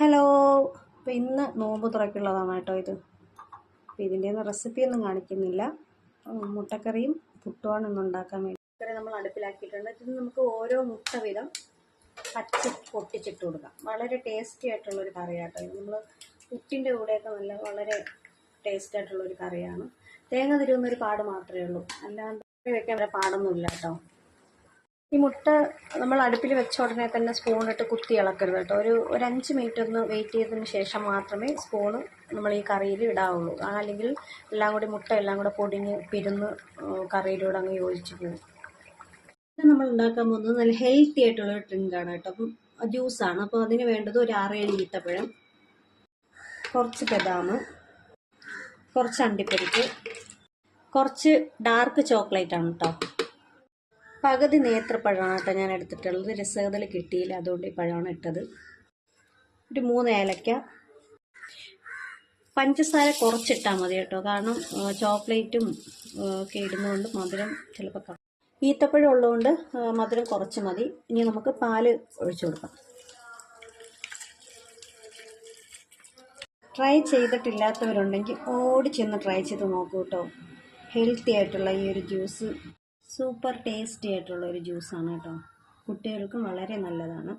Hello. അപ്പോൾ ഇന്ന് നോമ്പ് തുറക്കുള്ളതാണ് കേട്ടോ ഇത്. അപ്പോൾ ഇതിൻ്റെ ഒന്നും റെസിപ്പിയൊന്നും കാണിക്കുന്നില്ല. മുട്ടക്കറിയും പുട്ടുമാണ് ഇന്ന് ഉണ്ടാക്കാൻ വേണ്ടി. മുട്ടക്കറി നമ്മൾ അടുപ്പിലാക്കിയിട്ടുണ്ട്. ഇത് നമുക്ക് ഓരോ മുട്ട വീതം പൊട്ടിച്ചിട്ട് കൊടുക്കാം. വളരെ ടേസ്റ്റി ആയിട്ടുള്ളൊരു കറിയാട്ടോ ഇത്. നമ്മൾ പുട്ടിൻ്റെ കൂടെയൊക്കെ വളരെ ടേസ്റ്റ് ആയിട്ടുള്ളൊരു കറിയാണ്. തേങ്ങ തിരുവുന്നൊരു പാട് മാത്രമേ ഉള്ളൂ, അല്ലാണ്ട് വെക്കാൻ വരെ പാടൊന്നുമില്ല കേട്ടോ. ഈ മുട്ട നമ്മൾ അടുപ്പിൽ വെച്ച ഉടനെ തന്നെ സ്പൂണിട്ട് കുത്തി ഇളക്കരുത് കേട്ടോ. ഒരു 5 മിനിറ്റ് ഒന്ന് വെയിറ്റ് ചെയ്തതിന് ശേഷം മാത്രമേ സ്പൂണ് നമ്മൾ ഈ കറിയിൽ ഇടാവുള്ളൂ. അല്ലെങ്കിൽ മുട്ട എല്ലാം കൂടെ പൊടിഞ്ഞ് പിരുന്ന് കറിയിലൂടെ അങ്ങ് യോജിച്ച് പോകും. ഇത് നമ്മൾ ഉണ്ടാക്കാൻ പോകുന്നത് നല്ല ഹെൽത്തി ആയിട്ടുള്ളൊരു ഡ്രിങ്കാണ് കേട്ടോ. അപ്പം ജ്യൂസാണ്. അപ്പോൾ അതിന് വേണ്ടത് ഒരു 6-7 ഈത്തപ്പഴം, കുറച്ച് ബദാം, കുറച്ച് അണ്ടിപ്പരിപ്പ്, കുറച്ച് ഡാർക്ക് ചോക്ലേറ്റ് ആണ് കേട്ടോ. പകുതി നേന്ത്രപ്പഴമാണ് കേട്ടോ ഞാൻ എടുത്തിട്ടുള്ളത്. രസകതൽ കിട്ടിയില്ല, അതുകൊണ്ട് ഈ പഴമാണ് ഇട്ടത്. ഒരു 3 ഏലക്ക. പഞ്ചസാര കുറച്ചിട്ടാൽ മതി കേട്ടോ, കാരണം ചോക്ലേറ്റും ഒക്കെ ഇടുന്നതുകൊണ്ട് മധുരം ചിലപ്പോൾ ഈത്തപ്പഴം ഉള്ളതുകൊണ്ട് മധുരം കുറച്ച് മതി. ഇനി നമുക്ക് പാല് ഒഴിച്ചു കൊടുക്കാം. ട്രൈ ചെയ്തിട്ടില്ലാത്തവരുണ്ടെങ്കിൽ ഓടി ചെന്ന് ട്രൈ ചെയ്ത് നോക്കൂ കേട്ടോ. ഹെൽത്തി ആയിട്ടുള്ള ഈ ഒരു ജ്യൂസ് സൂപ്പർ ടേസ്റ്റി ആയിട്ടുള്ള ഒരു ജ്യൂസാണ് കേട്ടോ. കുട്ടികൾക്കും വളരെ നല്ലതാണ്.